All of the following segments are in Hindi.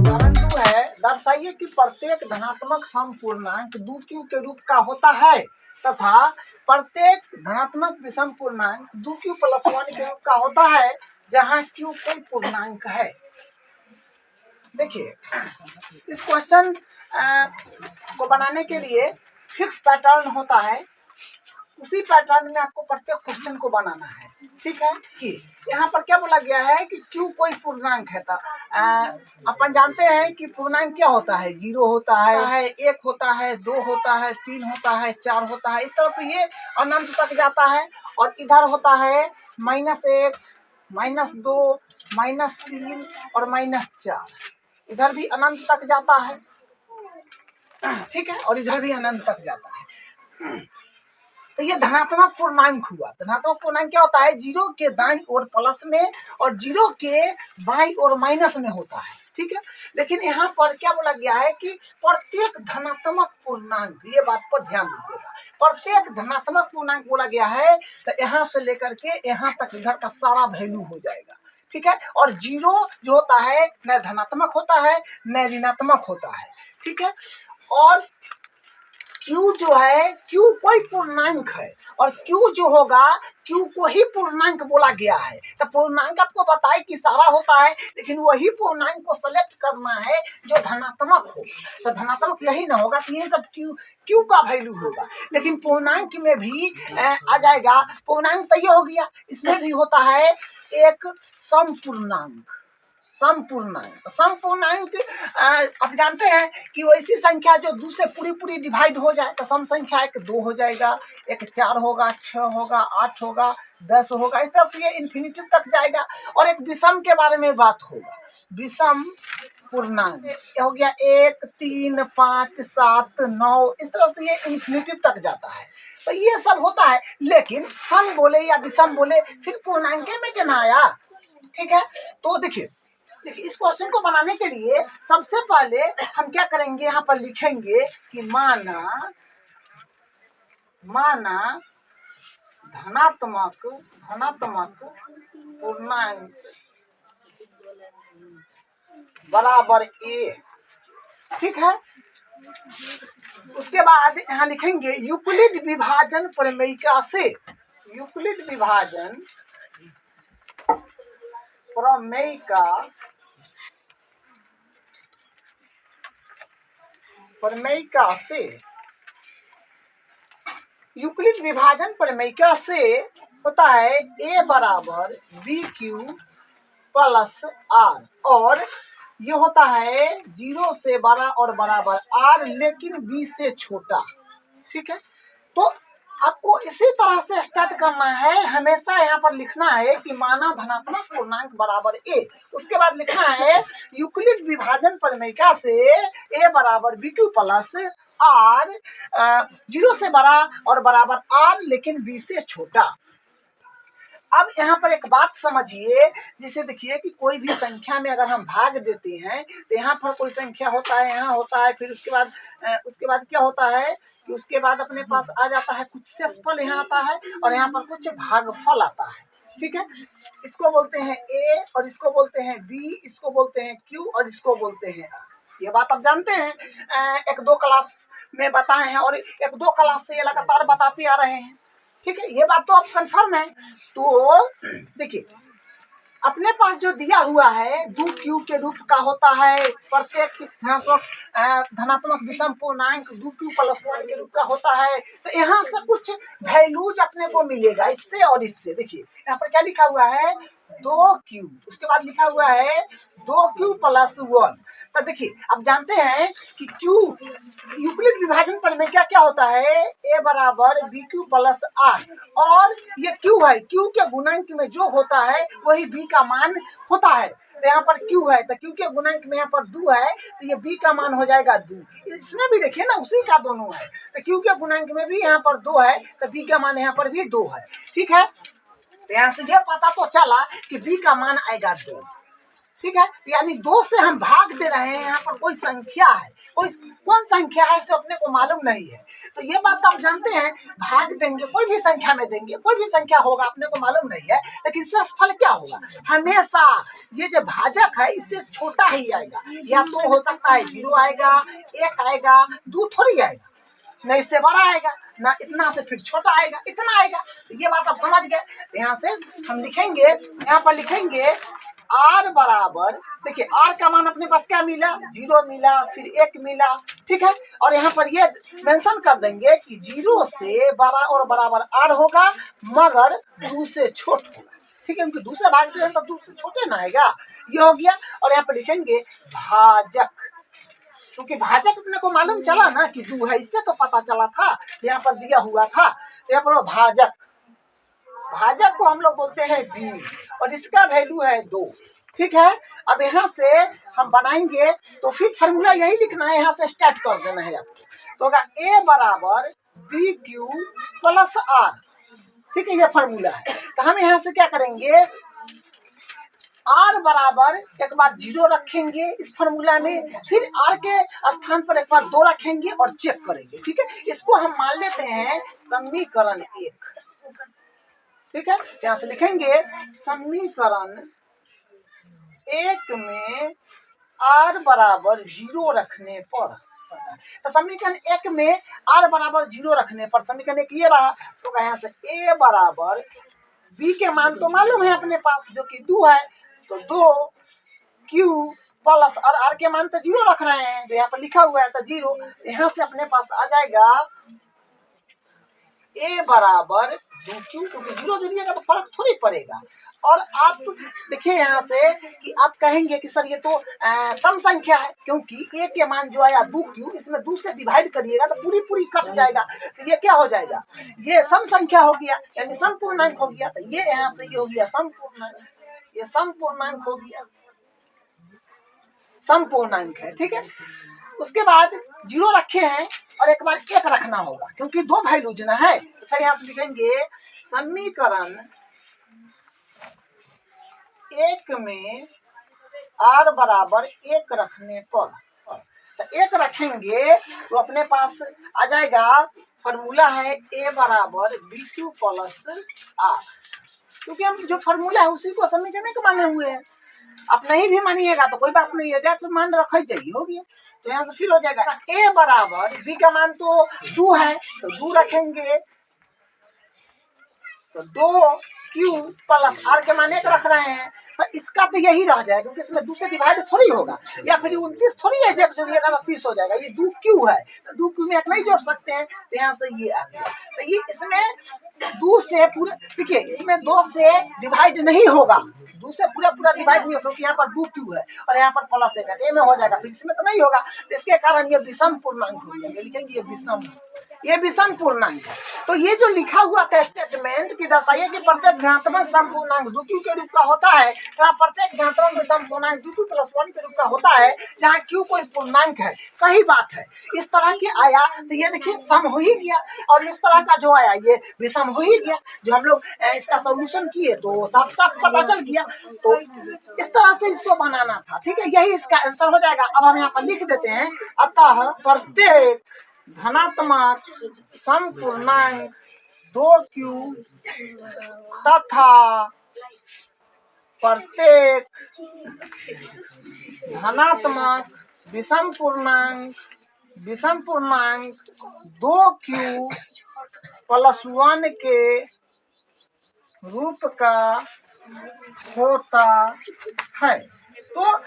उदाहरण 2 है, दर्शाइए कि प्रत्येक धनात्मक समपूर्णांक 2q के रूप का होता है तथा प्रत्येक धनात्मक विषम पूर्णांक 2q + 1 के रूप का होता है जहां q कोई पूर्णांक है। देखिए, इस क्वेश्चन को बनाने के लिए फिक्स पैटर्न होता है, उसी पैटर्न में आपको प्रत्येक क्वेश्चन को बनाना है। ठीक है कि यहाँ पर क्या बोला गया है कि क्यों कोई पूर्णांक है। अपन जानते हैं कि पूर्णांक क्या होता है, 0 होता है, 1 होता है, 2 होता है, 3 होता है, 4 होता है, इस तरफ ये अनंत तक जाता है। और इधर होता है -1, -2, -3 और -4, इधर भी अनंत तक जाता है। ठीक है, और इधर भी अनंत तक जाता है। तो ये धनात्मक पूर्णांक हुआ। धनात्मक पूर्णांक क्या होता है, 0 के दाईं ओर प्लस में और 0 के बाईं ओर माइनस में होता है। ठीक है, लेकिन यहाँ पर क्या बोला गया है कि प्रत्येक धनात्मक पूर्णांक, ये बात पर ध्यान दीजिएगा, प्रत्येक धनात्मक पूर्णांक बोला गया है तो यहाँ से लेकर के यहाँ तक इधर का सारा वैल्यू हो जाएगा। ठीक है, और 0 जो होता है न धनात्मक होता है न ऋणात्मक होता है। ठीक है, और Q जो है, Q कोई पूर्णांक है और Q जो होगा, Q को ही पूर्णांक बोला गया है। तो पूर्णांक आपको बताए कि सारा होता है, लेकिन वही पूर्णांक को सेलेक्ट करना है जो धनात्मक हो। तो धनात्मक यही ना होगा कि ये सब Q का वैल्यू होगा, लेकिन पूर्णांक में भी आ जाएगा। पूर्णांक तो ये हो गया, इसमें भी होता है एक समपूर्णांक। समपूर्णांक आप जानते हैं कि वैसी संख्या जो 2 से पूरी डिवाइड हो जाए तो सम संख्या एक 2 हो जाएगा, एक 4 होगा, 6 होगा, 8 होगा, 10 होगा, इस तरह से ये इन्फिनिटी तक जाएगा। और एक विषम के बारे में बात होगा, विषम पूर्णांक हो गया 1, 3, 5, 7, 9, इस तरह से ये इन्फिनिटी तक जाता है। तो ये सब होता है, लेकिन सम बोले या विषम बोले फिर पूर्णांक में क्या आया। ठीक है, तो देखिए इस क्वेश्चन को बनाने के लिए सबसे पहले हम क्या करेंगे, यहाँ पर लिखेंगे कि माना धनात्मक पूर्णांक बराबर a। ठीक है, उसके बाद यहाँ लिखेंगे यूक्लिड विभाजन प्रमेयिका से, यूक्लिड विभाजन प्रमेयिका से, यूक्लिड विभाजन प्रमेयिका से होता है a बराबर BQ + R, और ये होता है 0 से बड़ा और बराबर R लेकिन B से छोटा। ठीक है, तो आपको इसी तरह से स्टार्ट करना है। हमेशा यहाँ पर लिखना है कि माना धनात्मक पूर्णांक बराबर a, उसके बाद लिखना है यूक्लिड विभाजन प्रमेयिका से a बराबर BQ + R, 0 से बड़ा और बराबर R लेकिन B से छोटा। अब यहाँ पर एक बात समझिए, जिसे देखिए कि कोई भी संख्या में अगर हम भाग देते हैं तो यहाँ पर कोई संख्या होता है, यहाँ होता है, फिर उसके बाद क्या होता है कि उसके बाद अपने पास आ जाता है कुछ शेषफल यहाँ आता है और यहाँ पर कुछ भागफल आता है। ठीक है, इसको बोलते हैं A और इसको बोलते हैं B, इसको बोलते हैं Q और इसको बोलते हैं R। ये बात आप जानते हैं, 1-2 क्लास में बताए हैं और 1-2 क्लास से ये लगातार बताते आ रहे हैं। ठीक है, ये बात तो अब कंफर्म है। तो देखिए अपने पास जो दिया हुआ है 2q के रूप का होता है, प्रत्येक धनात्मक विषम पूर्णांक 2q + 1 के रूप का होता है। तो यहाँ से कुछ वैल्यूज अपने को मिलेगा इससे और इससे। देखिए यहाँ पर क्या लिखा हुआ है 2q, उसके बाद लिखा हुआ है 2q + 1। तो देखिए अब जानते हैं कि q यूक्लिड विभाजन प्रमेय क्या होता है, a बराबर BQ + R, और ये q है, q के गुणांक में जो होता है वही b का मान होता है। तो यहाँ पर q है तो q के गुणांक में यहाँ पर 2 है तो ये b का मान हो जाएगा 2। इसमें भी देखिए ना उसी का दोनों है, तो q के गुणांक में भी यहाँ पर 2 है तो b का मान यहाँ पर भी 2 है। ठीक है, तो यहाँ से ये पता तो चला कि b का मान आएगा 2। ठीक है, यानी 2 से हम भाग दे रहे हैं, यहाँ पर कोई संख्या है, कोई कौन संख्या है इसे अपने को मालूम नहीं है। तो ये बात आप जानते हैं, भाग देंगे कोई भी संख्या में देंगे, कोई भी संख्या होगा अपने को मालूम नहीं है, लेकिन इससे फल क्या होगा, हमेशा ये जो भाजक है इससे छोटा ही आएगा, या तो हो सकता है 0 आएगा, 1 आएगा, 2 थोड़ी आएगा, न इससे बड़ा आएगा, ना इतना से फिर छोटा आएगा, इतना आएगा। तो ये बात आप समझ गए। यहाँ से हम लिखेंगे, यहाँ पर लिखेंगे r बराबर, देखिए r का मान अपने पास क्या मिला, 0 मिला, फिर 1 मिला, ठीक है। और यहाँ पर ये मेंशन कर देंगे कि 0 से बड़ा और बराबर r होगा, मगर 2 से छोट होगा, ठीक है, क्योंकि 2 से भागते हैं तो 2 से छोटे ना आएगा, ये हो गया। और यहाँ पर लिखेंगे भाजक, क्योंकि भाजक अपने को मालूम चला ना कि 2 है, इससे तो पता चला था, यहाँ पर दिया हुआ था। तो यहाँ पर भाजक, भाजक को हम लोग बोलते हैं b, और इसका वैल्यू है 2, ठीक है। अब यहाँ से हम बनाएंगे तो फिर फॉर्मूला यही लिखना है, यहाँ से स्टार्ट कर देना है आपको। तो होगा a बराबर BQ प्लस R, ठीक है, ये फॉर्मूला है। तो हम यहाँ से क्या करेंगे, r बराबर एक बार 0 रखेंगे इस फॉर्मूला में, फिर r के स्थान पर एक बार 2 रखेंगे और चेक करेंगे, ठीक है। इसको हम मान लेते हैं समीकरण 1, ठीक है। यहाँ से लिखेंगे समीकरण 1 में r बराबर 0 रखने पर, तो समीकरण 1 में r बराबर 0 रखने पर समीकरण 1 ये रहा। तो यहाँ से a बराबर b के मान तो मालूम है अपने पास जो कि 2 है, तो 2q प्लस r के मान तो 0 रख रहे हैं, जो यहाँ पर लिखा हुआ है तो 0, यहाँ से अपने पास आ जाएगा a बराबर 2q, क्योंकि 0 जुड़िएगा तो फर्क थोड़ी पड़ेगा। और आप देखिए यहाँ से कि आप कहेंगे कि सर ये तो सम संख्या है, क्योंकि a के मान जो आया 2q, इसमें 2 से डिवाइड करिएगा तो पूरी पूरी कट जाएगा, तो ये क्या हो जाएगा, ये सम संख्या हो गया, यानी सम पूर्णांक हो गया। तो ये यहाँ से ये हो गया सम पूर्णांक, ये सम पूर्णांक हो गया, सम पूर्णांक है, ठीक है। उसके बाद 0 रखे हैं और एक बार 1 रखना होगा, क्योंकि 2 वैल्यू ना है। तो फिर यहाँ से लिखेंगे समीकरण 1 में r बराबर 1 रखने पर, तो 1 रखेंगे तो अपने पास आ जाएगा, फॉर्मूला है a बराबर BQ प्लस R, क्योंकि हम जो फॉर्मूला है उसी को समीकरण के माने हुए हैं। आप नहीं भी मानिएगा तो कोई बात नहीं है, तो मान रखा चाहिए, हो गया। तो यहाँ से फिर हो जाएगा a बराबर, b का मान तो 2 है तो 2 रखेंगे, तो 2q प्लस r के मान 1 रख रहे हैं, तो इसका तो यही रह जाएगा, क्योंकि इसमें 2 से डिवाइड थोड़ी होगा, या फिर 29 थोड़ी है, जब जोड़िएगा 30 हो जाएगा। ये 2q है तो 2q में 1 नहीं जोड़ सकते हैं, तो यहाँ से ये आ गया। तो ये इसमें 2 से पूरे, देखिए इसमें 2 से डिवाइड नहीं होगा, 2 से पूरा पूरा डिवाइड नहीं होगा, क्योंकि यहाँ पर 2q है और यहाँ पर प्लस 1 है, ए में हो जाएगा, फिर इसमें तो नहीं होगा। तो इसके कारण ये विषम पूर्णांक हो गया, लिखेंगे ये विषम, ये विषम पूर्णांक है। तो ये जो लिखा हुआ था स्टेटमेंट की दर्शाइए कि प्रत्येक घातांक सम पूर्णांक 2q के रूप का होता है, तथा प्रत्येक घातांक सम पूर्णांक 2q प्लस 1 के रूप का होता है, जहाँ q कोई पूर्णांक है। सही बात है, इस तरह के आया तो ये देखिए सम हो ही गया, और इस तरह का जो आया ये विषम हो ही गया। जो हम लोग इसका सोल्यूशन किए तो साफ साफ पता चल गया। तो इस तरह से इसको बनाना था, ठीक है, यही इसका आंसर हो जाएगा। अब हम यहाँ पर लिख देते हैं, अतः प्रत्येक धनात्मक सम पूर्णांक 2q तथा प्रत्येक धनात्मक विषम पूर्णांक 2q प्लस 1 के रूप का होता है। तो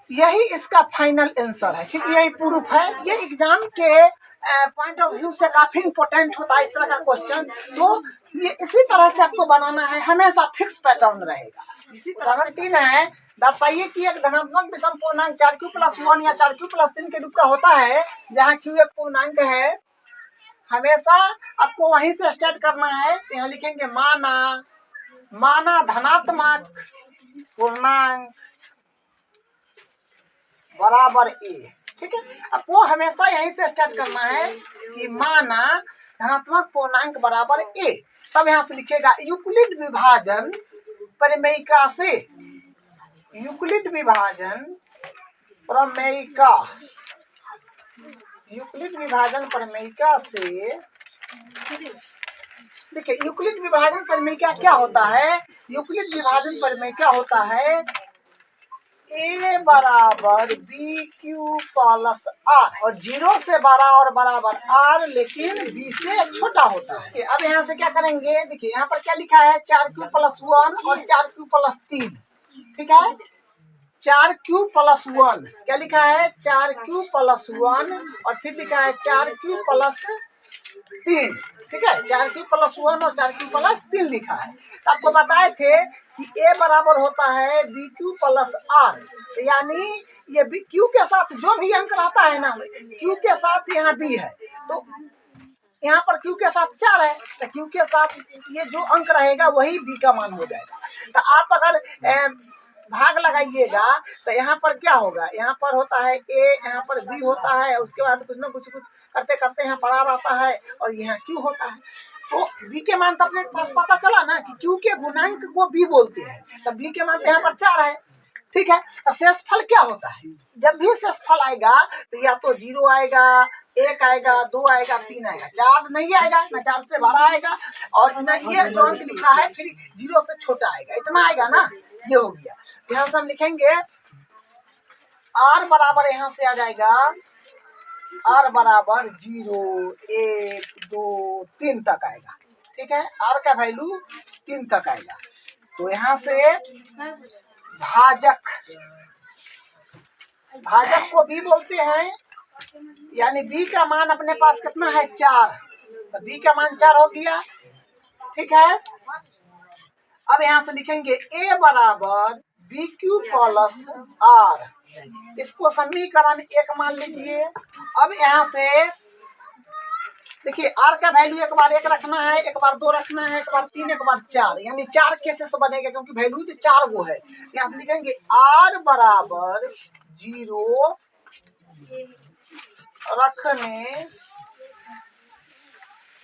यही इसका फाइनल आंसर है, ठीक, यही प्रूफ है। ये एग्जाम के पॉइंट ऑफ व्यू से काफी इंपॉर्टेंट होता है इस तरह का क्वेश्चन। तो ये इसी तरह से आपको बनाना है, हमेशा फिक्स पैटर्न रहेगा। इसी तरह 3 है, दर्शाइए कि एक धनात्मक विषम पूर्णांक 4q प्लस 1 या 4q प्लस 3 के रूप का होता है, जहाँ q एक पूर्णांक है। हमेशा आपको वहीं से स्टार्ट करना है। यहाँ लिखेंगे माना धनात्मक पूर्णांक बराबर a, ठीक है। आपको हमेशा यहीं से स्टार्ट करना है कि माना धनात्मक पूर्णांक बराबर a। तब यहाँ से लिखेगा यूक्लिड विभाजन परिमेयिका से, यूक्लिड विभाजन प्रमेयिका, यूक्लिड विभाजन प्रमेयिका से देखिए यूक्लिड विभाजन प्रमेयिका क्या होता है। यूक्लिड विभाजन प्रमेयिका होता है a बराबर बी क्यू प्लस आर और 0 से बड़ा और बराबर r लेकिन b से छोटा होता है। अब यहाँ से क्या करेंगे, देखिए यहाँ पर क्या लिखा है 4q प्लस 1 और 4q प्लस 3, ठीक है। 4q प्लस 1 क्या लिखा है 4q प्लस 1 और फिर लिखा है 4q प्लस 3, ठीक है। 4q प्लस 1 और 4q प्लस 3 लिखा है। तो आपको बताए थे कि a बराबर होता है बी क्यू प्लस आर, यानी ये बी क्यू के साथ जो भी अंक रहता है ना, क्यू के साथ यहाँ b है, तो यहाँ पर q के साथ 4 है, तो q के साथ ये जो अंक रहेगा वही b का मान हो जाएगा। तो आप अगर भाग लगाइएगा तो यहाँ पर क्या होगा, यहाँ पर होता है a, यहाँ पर b होता है, उसके बाद कुछ ना कुछ करते करते यहाँ पड़ा रहता है और यहाँ q होता है। तो b के मान तो अपने पास पता चला ना कि q के गुणांक को b बोलते हैं, तो b के मान तो यहाँ पर 4 है, ठीक है। तो शेषफल क्या होता है, जब भी शेषफल आएगा तो या तो 0 आएगा, 1 आएगा, 2 आएगा, 3 आएगा, 4 नहीं आएगा, न 4 से बड़ा आएगा और न ये जो अंक लिखा है फिर 0 से छोटा आएगा, इतना आएगा ना, ये हो गया। यहाँ से हम लिखेंगे r बराबर यहाँ से आ जाएगा r बराबर 0, 1, 2, 3 तक आएगा, ठीक है। r का वैल्यू 3 तक आएगा। तो यहाँ से भाजक, भाजक को b बोलते हैं, यानी b का मान अपने पास कितना है 4, तो b का मान 4 हो गया, ठीक है। अब यहाँ से लिखेंगे a बराबर बी क्यू प्लस आर, इसको समीकरण 1 मान लीजिए। अब यहाँ से देखिए r का वैल्यू एक बार 1 रखना है, एक बार 2 रखना है, एक बार 3, एक बार 4, यानी 4 केसेस बनेगा क्योंकि वैल्यू जो 4 गो है। यहाँ से लिखेंगे r बराबर 0 रखने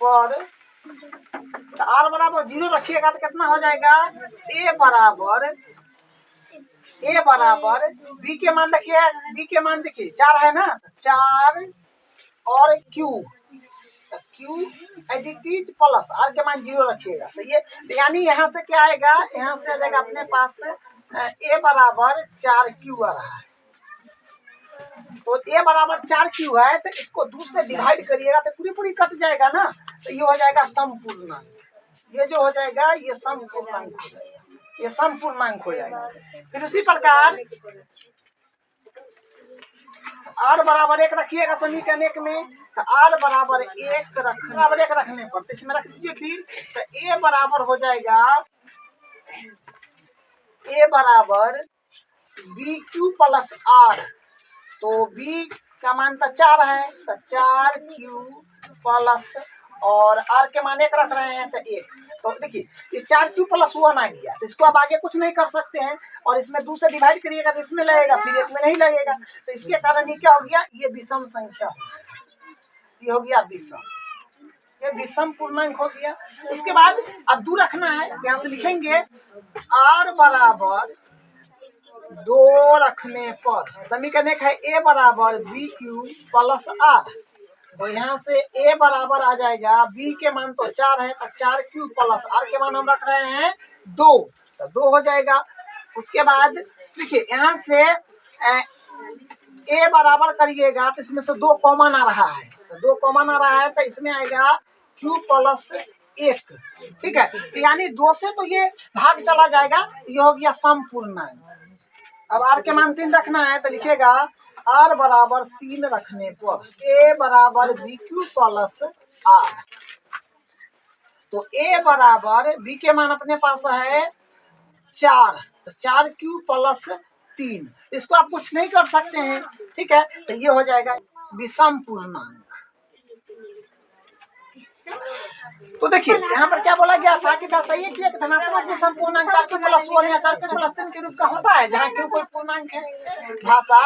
पर, तो r बराबर 0 रखिएगा तो कितना हो जाएगा a बराबर b के मान देखिए, b के मान देखिए 4 है ना, 4 और q एडिटिव प्लस r के मान 0 रखिएगा, तो ये यानी यहाँ से क्या आएगा, यहाँ से आ जाएगा अपने पास a बराबर 4q आ रहा है। तो a बराबर 4q है, तो इसको 2 से डिवाइड करिएगा तो पूरी पूरी कट जाएगा ना, तो ये हो जाएगा समपूर्णांक, ये जो हो जाएगा ये समपूर्णांक हो जाएगा, ये समपूर्णांक हो जाएगा। फिर उसी प्रकार r बराबर 1 रखिएगा समीकरण 1 में, तो r बराबर 1 रखने पर तो इसमें रख दीजिए फिर, तो a बराबर हो जाएगा a बराबर बी क्यू प्लस आर, तो b का मान तो 4 है, तो 4q प्लस और r के मान 1 रख रहे हैं तो 1, तो देखिए ये 4q प्लस 1 आ गया, तो इसको आप आगे कुछ नहीं कर सकते हैं और इसमें 2 से डिवाइड करिएगा तो इसमें लगेगा, फिर 1 में नहीं लगेगा, तो इसके कारण ये क्या हो गया, ये विषम संख्या हो गया, ये हो गया विषम, ये विषम पूर्णांक हो गया। उसके बाद अब 2 रखना है, यहाँ से लिखेंगे r बराबर 2 रखने पर समीकरण 1 है a बराबर बी क्यू प्लस आर, तो यहाँ से a बराबर आ जाएगा, b के मान तो 4 है, तो 4q प्लस r के मान हम रख रहे हैं 2, तो 2 हो जाएगा। उसके बाद देखिए यहाँ से a बराबर करिएगा तो इसमें से 2 कॉमन आ रहा है, तो 2 कॉमन आ रहा है तो इसमें आएगा q प्लस 1, ठीक है। यानी 2 से तो ये भाग चला जाएगा, ये हो गया समपूर्णांक। अब r के मान 3 रखना है, तो लिखेगा r बराबर 3 रखने पर a बराबर बी क्यू प्लस आर, तो a बराबर b के मान अपने पास है 4, तो 4q प्लस 3, इसको आप कुछ नहीं कर सकते हैं, ठीक है। तो ये हो जाएगा विषम पूर्णांक। तो देखिए यहाँ पर क्या बोला गया था कि सही है कि एक धनात्मक विषम पूर्णांक 4q प्लस 1 या 4q प्लस 3 के रूप का होता है, जहाँ q कोई पूर्णांक है भाषा,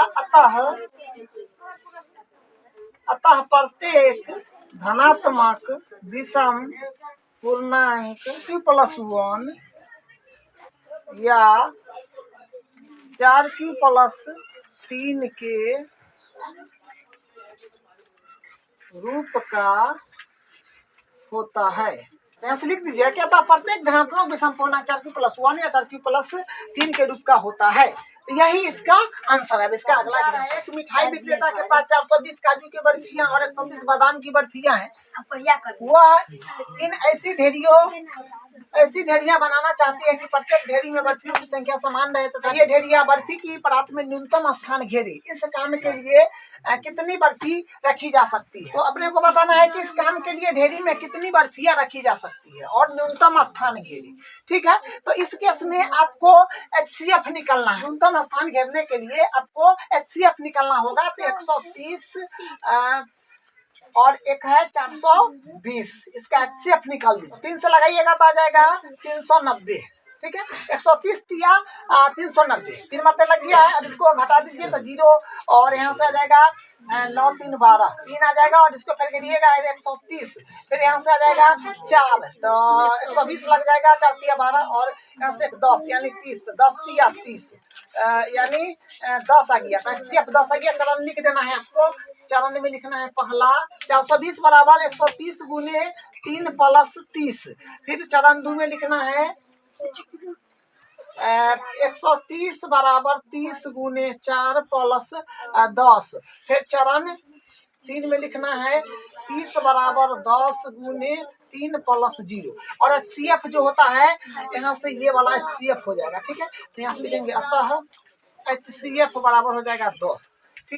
अतः प्रत्येक धनात्मक विषम पूर्णांक q प्लस 1 या 4q प्लस 3 के रूप का होता है। यहाँ से लिख दीजिए क्या था, प्रत्येक धनात्मक विषम पूर्णांक 4q प्लस 1 या 4q प्लस 3 के रूप का होता है। तो यही इसका आंसर है। इसका अगला है कि मिठाई विक्रेता के पास 420 काजू की बर्फियां और 130 बादाम की बर्फियां हैं। वह इन ऐसी ढेरियां बनाना चाहती है कि प्रत्येक ढेरी में बर्फियों की संख्या समान रहे तथा ये ढेरियां बर्फी की परात में न्यूनतम स्थान घेरे। इस काम के लिए कितनी बर्फी रखी जा सकती है? तो अपने को बताना है कि इस काम के लिए ढेरी में कितनी बर्फियां रखी जा सकती है और न्यूनतम स्थान घेरे। ठीक है, तो इस केस में आपको HCF निकलना है। न्यूनतम स्थान घेरने के लिए आपको HCF निकलना होगा। तो 130 और एक है 420, इसका HCF निकाल दीजिए। 3 से लगाइएगा तो आ जाएगा 390। ठीक है, 130 दिया 390, 3 मतलब लग गया है। अब इसको घटा दीजिए तो 0 और यहाँ से आ जाएगा 9 3 12, 3 आ जाएगा और इसको फिर गिरिएगा 130, फिर यहाँ से आ जाएगा 4 तो 120 लग जाएगा, 4 तिया 12 और यहाँ से 10 यानी 30, तो 10 तिया 30 यानी 10 आ गया। HCF 10 आ गया। चरण लिख देना है आपको। चरण में लिखना है पहला 420 बराबर 130 गुने 3 प्लस 30। फिर चरण 2 में लिखना है 130 बराबर 30 गुने 4 प्लस 10। फिर चरण 3 में लिखना है 30 बराबर 10 गुने 3 प्लस 0। और HCF जो होता है यहाँ से ये वाला HCF हो जाएगा। ठीक है, तो यहाँ से लिखेंगे अतः HCF बराबर हो जाएगा 10।